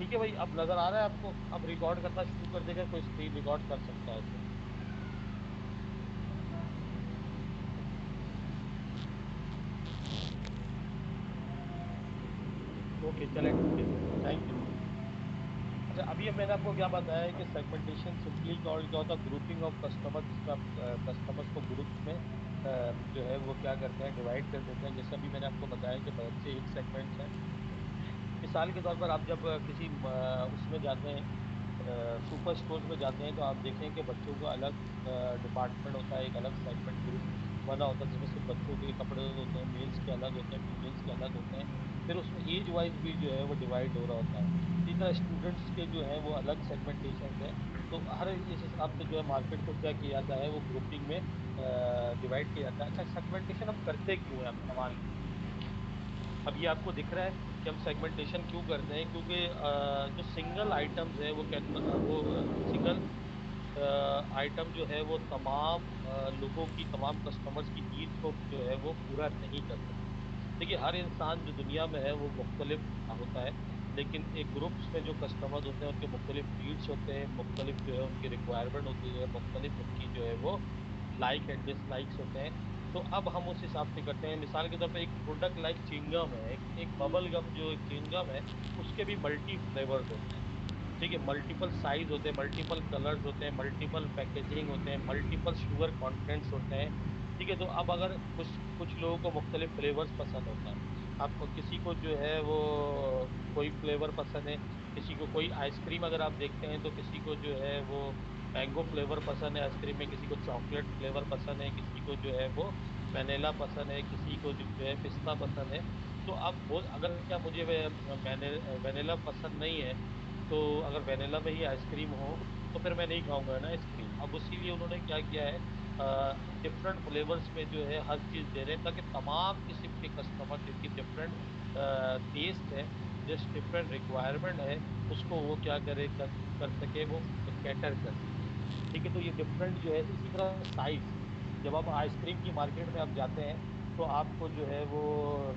ठीक है भाई, अब नजर आ रहा है आपको? अब रिकॉर्ड करना शुरू कर देगा, कोई स्क्रीन रिकॉर्ड कर सकता है तो। ओके चले, ठीक है। Thank you. अच्छा, अभी मैंने आपको क्या बताया है कि सेगमेंटेशन सिंपली कॉल्ड क्या होता है, ग्रुपिंग ऑफ कस्टमर, जिसमें आप कस्टमर्स को ग्रुप्स में जो है वो क्या करते हैं, डिवाइड कर देते हैं। जैसे अभी मैंने आपको बताया कि बच्चे एक सेगमेंट्स हैं। मिसाल के तौर पर आप जब किसी उसमें जाते हैं, सुपर स्टोर्स में जाते हैं, तो आप देखें कि बच्चों का अलग डिपार्टमेंट होता है, एक अलग सेगमेंट ग्रुप बना होता है, जिसमें सिर्फ बच्चों के कपड़े होते हैं, मेल्स के अलग होते हैं, फीमेल्स के अलग होते हैं। फिर उसमें एज वाइज भी जो है वो डिवाइड हो रहा होता है। इसी तरह स्टूडेंट्स के जो है वो अलग सेगमेंटेशन है। तो हर इस हिसाब से जो है मार्केट को क्या किया जाता है, वो ग्रुपिंग में डिवाइड किया जाता है। अच्छा, सेगमेंटेशन हम करते क्यों है, आप सवाल। अब ये आपको दिख रहा है कि हम सेगमेंटेशन क्यों करते हैं, क्योंकि जो सिंगल आइटम्स है वो वो सिंगल आइटम जो है वो तमाम लोगों की, तमाम कस्टमर्स की नीड्स को जो है वो पूरा नहीं कर सकते। देखिए, हर इंसान जो दुनिया में है वो मुख्तलिफ होता है, लेकिन एक ग्रुप्स में जो कस्टमर्स होते हैं उनके मुख्तलिफ नीड्स होते हैं, मुख्तलिफ जो है उनकी रिक्वायरमेंट होती है, मुख्तलिफ उनकी जो है वो लाइक एंड डिसलाइक्स होते हैं। तो अब हम उस हिसाब से करते हैं। मिसाल के तौर पे एक प्रोडक्ट लाइक चिंगम है, एक बबल गम जो एक चिंगम है, उसके भी मल्टी फ्लेवर्स होते हैं। ठीक है, मल्टीपल साइज होते हैं, मल्टीपल कलर्स होते हैं, मल्टीपल पैकेजिंग होते हैं, मल्टीपल शुगर कंटेंट्स होते हैं। ठीक है, तो अब अगर कुछ कुछ लोगों को मुख्तलिफ फ्लेवर्स पसंद होता है, आप किसी को जो है वो कोई फ्लेवर पसंद है, किसी को कोई आइसक्रीम अगर आप देखते हैं तो किसी को जो है वो मैंगो फ्लेवर पसंद है आइसक्रीम में, किसी को चॉकलेट फ्लेवर पसंद है, किसी को जो है वो वेनिला पसंद है, किसी को जो है पिस्ता पसंद है। तो अब वो अगर क्या मुझे वेनिला पसंद नहीं है, तो अगर वेनिला में ही आइसक्रीम हो तो फिर मैं नहीं खाऊंगा ना आइसक्रीम। अब इसीलिए उन्होंने क्या किया है, डिफरेंट फ्लेवर्स में जो है हर चीज दे रहे हैं, ताकि तमाम किस्म के कस्टमर जिनकी डिफरेंट टेस्ट है, जिस डिफरेंट रिक्वायरमेंट है, उसको वो क्या करे, कर सके, वो कैटर कर सके। ठीक है, तो ये डिफरेंट जो है, इसी तरह साइज। जब आप आइसक्रीम की मार्केट में आप जाते हैं, तो आपको जो है वो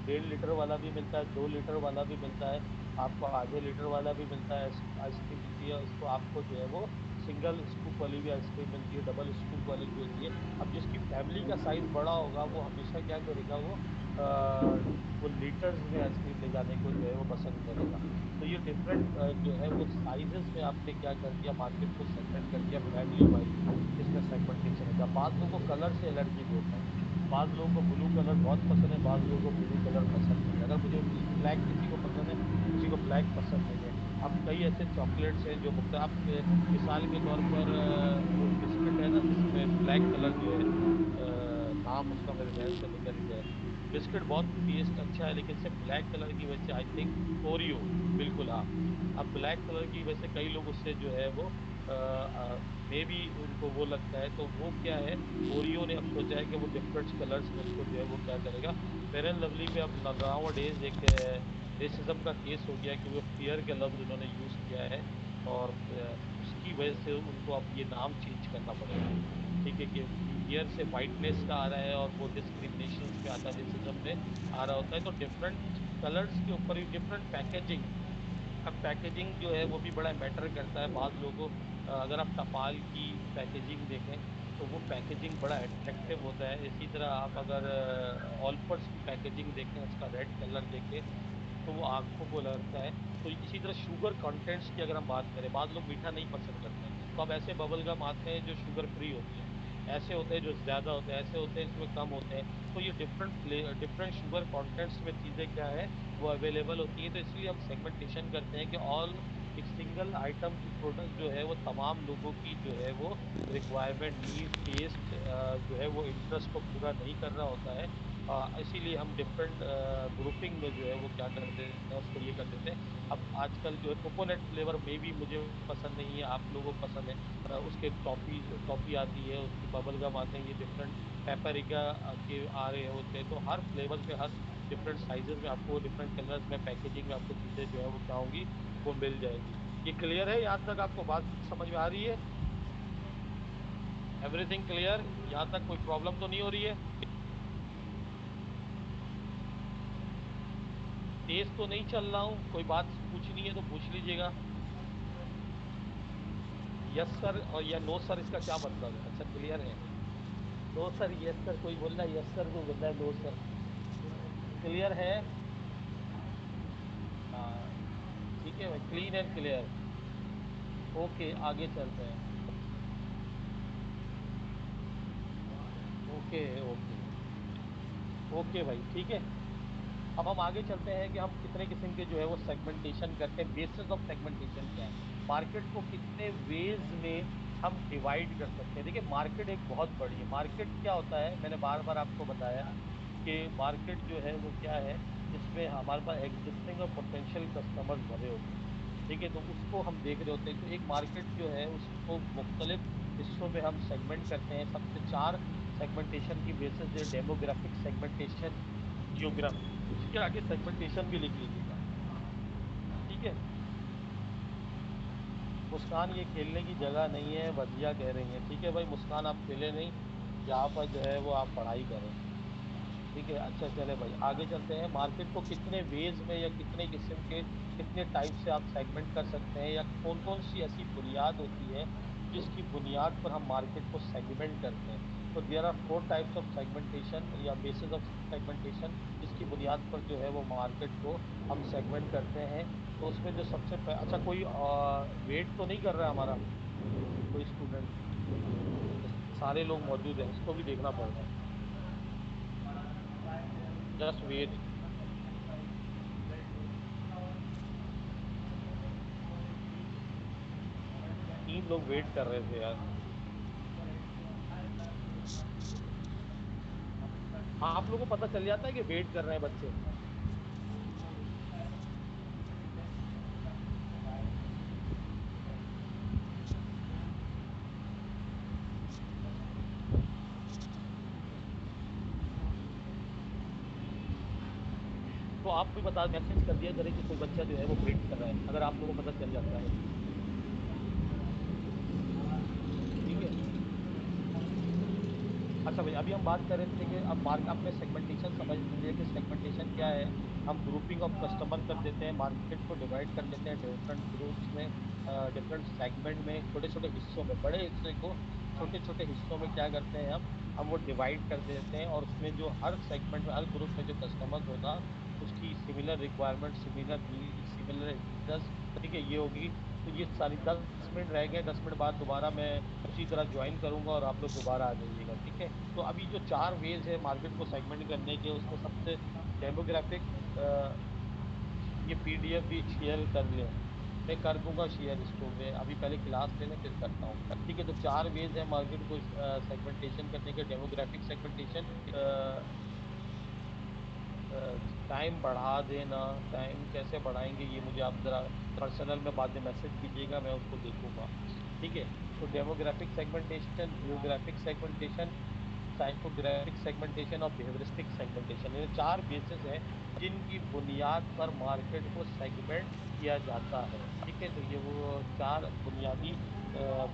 1.5 लीटर वाला भी मिलता है, 2 लीटर वाला भी मिलता है, आपको आधे लीटर वाला भी मिलता है, आइसक्रीम मिलती है। उसको आपको जो है वो सिंगल स्कूप वाली भी आइसक्रीम मिलती है, डबल स्कूप वाली भी मिलती है। अब जिसकी फैमिली का साइज बड़ा होगा वो हमेशा क्या करेगा, वो लीटर्स में आइसक्रीम ले जाने को जो है वो पसंद करेगा। तो ये डिफरेंट जो है वो साइजेस में आपने क्या कर दिया, मार्केट को सेगमेंट कर दिया फैमिली वाइज। इसमें सेगमेंटेशन हो गया। बाद लोगों को कलर से एलर्जी भी होता है। बाद लोगों को ब्लू कलर बहुत पसंद है, बाद लोगों को ब्लू कलर पसंद नहीं है। अगर मुझे ब्लैक किसी को पसंद है, किसी को ब्लैक पसंद नहीं है। अब कई ऐसे चॉकलेट्स हैं जो मुख्त आप मिसाल के तौर पर वो बिस्किट है ना जिसमें ब्लैक कलर जो है, नाम उसका मेरे जहन से निकल गया है। बिस्किट बहुत टेस्ट अच्छा है, लेकिन सिर्फ ब्लैक कलर की वजह से, आई थिंक ओरियो, बिल्कुल हाँ। अब ब्लैक कलर की वजह से कई लोग उससे जो है वो मे बी उनको वो लगता है, तो वो क्या है, ओरियो ने अब सोचा है कि वो डिफरेंट कलर्स में उसको जो है वो क्या करेगा। फेयर एंड लवली पे अब नाउ डेज एक रेसिज्म का केस हो गया, क्योंकि फेयर के लफ्ज उन्होंने यूज किया है, और उसकी वजह से उनको अब ये नाम चेंज करना पड़ेगा। ठीक है, कि फेयर से वाइटनेस का आ रहा है, और वो डिस्क्रिमिनेशन में आता है, रेसिज्म में आ रहा होता है। तो डिफरेंट कलर्स के ऊपर भी डिफरेंट पैकेजिंग। अब पैकेजिंग जो है वो भी बड़ा मैटर करता है। बाद लोगों अगर आप टपाल की पैकेजिंग देखें, तो वो पैकेजिंग बड़ा अट्रैक्टिव होता है। इसी तरह आप अगर ऑलपर्स की पैकेजिंग देखें, उसका रेड कलर देखें, तो वो आंखों को लगता है। तो इसी तरह शुगर कंटेंट्स की अगर हम बात करें, बाद लोग मीठा नहीं पसंद करते हैं, तो अब ऐसे बबल गम आते हैं जो शुगर फ्री होते हैं, ऐसे होते हैं जो ज्यादा होते हैं, ऐसे होते हैं जिसमें कम होते हैं। तो ये डिफरेंट शुगर कंटेंट्स में चीजें क्या है, वो अवेलेबल होती हैं। तो इसलिए हम सेगमेंटेशन करते हैं कि ऑल एक सिंगल आइटम की प्रोडक्ट जो है वो तमाम लोगों की जो है वो रिक्वायरमेंट, नीड, टेस्ट जो है वो इंटरेस्ट को पूरा नहीं कर रहा होता है। इसीलिए हम डिफरेंट ग्रुपिंग में जो है वो क्या कर देते हैं, उसको ये कर देते हैं। अब आजकल जो है कोकोनट फ्लेवर में भी मुझे पसंद नहीं है, आप लोगों को पसंद है। उसके टॉफी टॉफी आती है, उसकी बबल गम आते हैं, ये डिफरेंट पेपरिका के आ रहे होते हैं। तो हर फ्लेवर्स में, हर डिफरेंट साइजेस में आपको, डिफरेंट कलर्स में, पैकेजिंग में आपको चीजें जो है वो क्या होंगी, वो मिल जाएंगी। ये क्लियर है? यहाँ तक आपको बात समझ में आ रही है? Everything clear? यहाँ तक कोई प्रॉब्लम तो नहीं हो रही है? तेज तो नहीं चल रहा हूँ, कोई बात पूछनी है तो पूछ लीजिएगा। यस सर और या नो सर इसका क्या मतलब है? अच्छा क्लियर है। नो सर यस सर, कोई बोल रहा है यस सर, कोई बोल रहा है नो सर। क्लियर है। हाँ ठीक है भाई, क्लीन एंड क्लियर। ओके आगे चलते हैं। Okay okay. ओके भाई ठीक है। अब हम आगे चलते हैं कि हम कितने किस्म के जो है वो सेगमेंटेशन करते हैं। बेसिस ऑफ सेगमेंटेशन क्या है, मार्केट को कितने वेज में हम डिवाइड कर सकते हैं। देखिए मार्केट एक बहुत बड़ी है। मार्केट क्या होता है, मैंने बार बार आपको बताया कि मार्केट जो है वो क्या है, इसमें हमारे पास एग्जिस्टिंग और पोटेंशियल कस्टमर्स भरे होते हैं। ठीक है, तो उसको हम देख रहे होते हैं। तो एक मार्केट जो है उसको मुख्तलिफ हिस्सों में हम सेगमेंट करते हैं। सबसे चार सेगमेंटेशन की बेसिस है, डेमोग्राफिक सेगमेंटेशन, जियोग्राफी, उसके आगे सेगमेंटेशन भी लिख लीजिएगा। ठीक है। मुस्कान ये खेलने की जगह नहीं है, वजिया कह रही है। ठीक है भाई मुस्कान, आप खेले नहीं, यहाँ पर जो है वो आप पढ़ाई करें। ठीक है अच्छा चले भाई आगे चलते हैं। मार्केट को कितने वेज में या कितने किस्म के, कितने टाइप से आप सेगमेंट कर सकते हैं, या कौन कौन सी ऐसी बुनियाद होती है जिसकी बुनियाद पर हम मार्केट को सेगमेंट करते हैं। तो there are four types of segmentation या बेसिस ऑफ सेगमेंटेशन, जिसकी बुनियाद पर जो है वो मार्केट को हम सेगमेंट करते हैं। तो उसमें जो अच्छा कोई वेट तो नहीं कर रहा है हमारा कोई स्टूडेंट? सारे लोग मौजूद हैं, इसको भी देखना पड़ रहा है। Just wait. 3 लोग वेट कर रहे थे यार। आप लोगों को पता चल जाता है कि वेट कर रहे हैं बच्चे? तो आप भी बता, मैसेज कर दिया करें कि कोई बच्चा जो है वो वेट कर रहा है, अगर आप लोगों को पता चल जाता है तो। ठीक है। अच्छा भाई अभी हम बात कर रहे थे कि अब मार्क आपने सेगमेंटेशन समझ लिया कि सेगमेंटेशन क्या है। हम ग्रुपिंग ऑफ कस्टमर कर देते हैं, मार्केट को डिवाइड कर लेते हैं डिफरेंट ग्रुप्स में, डिफरेंट सेगमेंट में, छोटे छोटे हिस्सों में। बड़े हिस्से को छोटे छोटे हिस्सों में क्या करते हैं हम वो डिवाइड कर देते हैं। और उसमें जो हर सेगमेंट में, हर ग्रुप में जो कस्टमर्स होगा, उसकी similar requirement, similar need, similar interest, ठीक है, ये होगी। तो ये सारी 10 मिनट रह गए, 10 मिनट बाद दोबारा मैं उसी तरह ज्वाइन करूंगा और आप लोग दोबारा आ जाइएगा। ठीक है। तो अभी जो चार वेज है मार्केट को सेगमेंट करने के, उसमें सबसे डेमोग्राफिक, ये पीडीएफ भी शेयर कर लें। मैं कर दूंगा शेयर इसको, मैं अभी पहले क्लास ले लें फिर करता हूँ। ठीक है, तो चार वेज है मार्केट को सेगमेंटेशन करने के। डेमोग्राफिक सेगमेंटेशन, टाइम बढ़ा देना, टाइम कैसे बढ़ाएंगे ये मुझे आप जरा पर्सनल में बाद में मैसेज कीजिएगा, मैं उसको देखूंगा। ठीक है। तो demographic segmentation, geographic segmentation, psychographic segmentation और बिहेवियरिस्टिक सेगमेंटेशन, ये चार बेसिस है जिनकी बुनियाद पर मार्केट को सेगमेंट किया जाता है। ठीक है, तो ये वो चार बुनियादी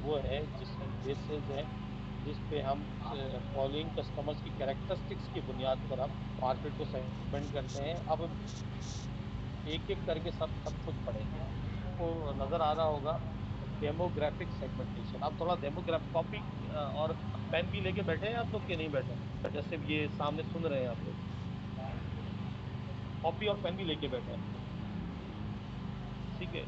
वो है जिस बेसिस है जिस पे हम फॉलोइंग कस्टमर्स की कैरेक्टरिस्टिक्स की बुनियाद पर हम मार्केट को सेगमेंट करते हैं। अब एक एक करके सब सब कुछ पढ़ेंगे, आपको नजर आ रहा होगा। डेमोग्राफिक सेगमेंटेशन, आप थोड़ा डेमोग्राफ कॉपी और पेन भी लेके बैठे हैं आप लोग के नहीं बैठे? जैसे ये सामने सुन रहे हैं आप लोग, कॉपी और पेन भी लेके बैठे हैं। ठीक है।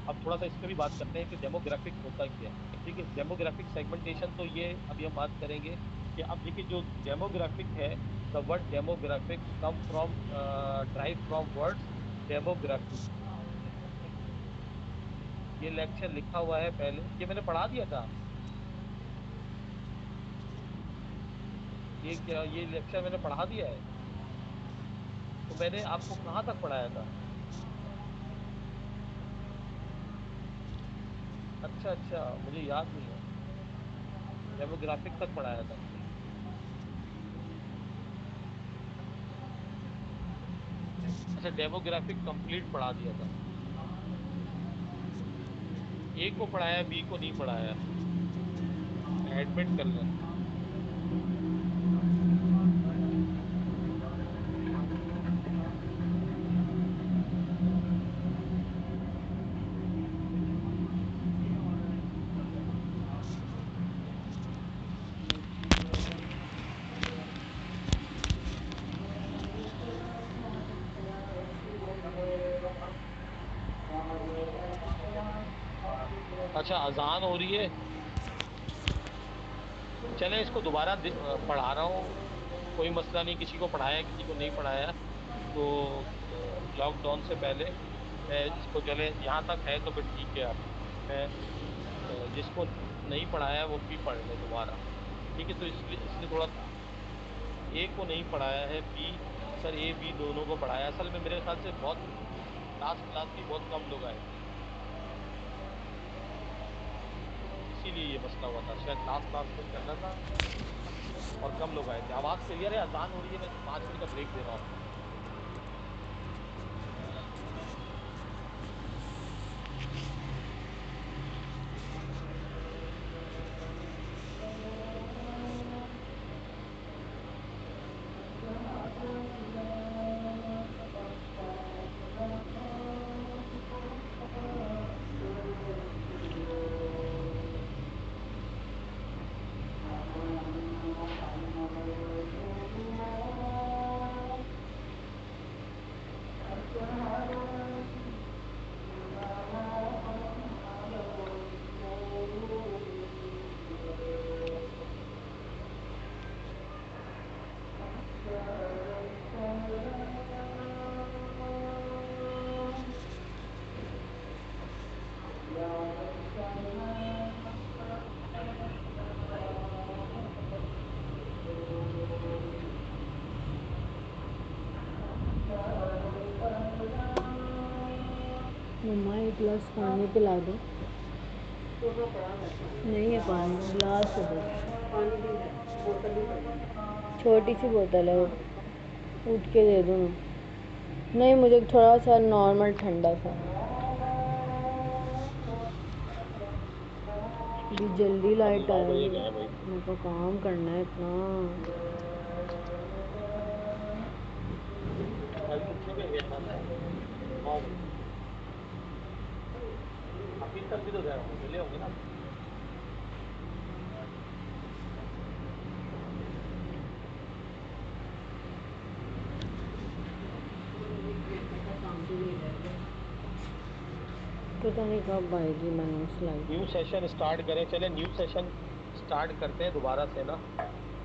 अब थोड़ा सा इस पे भी बात करते हैं कि डेमोग्राफिक होता क्या है। ठीक है, डेमोग्राफिक सेगमेंटेशन तो ये अभी हम बात करेंगे कि अब देखिए जो डेमोग्राफिक है, the word demographic come from, drive from words demography. ये लेक्चर लिखा हुआ है पहले, ये मैंने पढ़ा दिया था। ये क्या, ये लेक्चर मैंने पढ़ा दिया है? तो मैंने आपको कहाँ तक पढ़ाया था? अच्छा अच्छा, मुझे याद नहीं है। डेमोग्राफिक तक पढ़ाया था। अच्छा डेमोग्राफिक कंप्लीट पढ़ा दिया था। ए को पढ़ाया, बी को नहीं पढ़ाया। एडमिट कर लें। अच्छा, अजान हो रही है। चलें, इसको दोबारा पढ़ा रहा हूँ। कोई मसला नहीं, किसी को पढ़ाया किसी को नहीं पढ़ाया। तो लॉकडाउन से पहले मैं इसको, चले यहाँ तक है तो फिर ठीक है। अब मैं जिसको नहीं पढ़ाया वो भी पढ़ ले दोबारा। ठीक है, तो इसलिए इसलिए थोड़ा ए को नहीं पढ़ाया है, बी सर, ए बी दोनों को पढ़ाया। असल में मेरे ख्याल से बहुत लास्ट क्लास भी बहुत कम लोग आए थे, इसीलिए ये मसला हुआ था। शायद लास्ट क्लास में चल रहा था और कम लोग आए थे। आवाज क्लियर है? अजान हो रही है, मैं 5 मिनट का ब्रेक दे रहा हूँ। मम्मा एक गिलास पानी पिला दो। नहीं है पानी, गिलास है बस। पानी भी है, बोतल भी पड़ी है, छोटी सी बोतल है वो, उठ के दे दूँ? नहीं, मुझे थोड़ा सा नॉर्मल ठंडा सा। भी जल्दी अब लाइट 9 बजे आएगी, गए भाई। मेरे को काम करना है इतना। अभी कितने पे गया था मैं? 9 बजे। अभी तक भी तो गए होंगे, मिले होंगे ना अभी। पता नहीं कब आएगी मनूस लाइट। न्यू सेशन स्टार्ट करें? चले न्यू सेशन स्टार्ट करते हैं दोबारा से ना।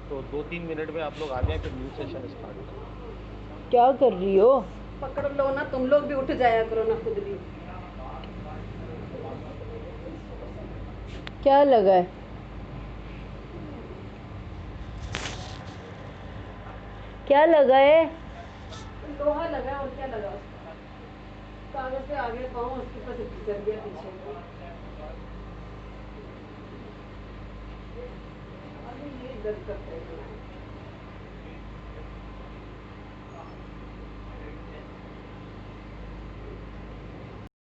तो 2-3 मिनट में आप लोग आ जाएं, फिर न्यू सेशन स्टार्ट करते हैं। क्या कर रही हो? पकड़ लो ना, तुम लोग भी उठ जाया करो ना खुद भी। क्या लगा है? क्या लगा है? लोहा लगा है, और क्या लगा उसका? कागज पे आ गया पाँव, उसके ऊपर से फिसल गया पीछे। अभी ये दर्द करता है।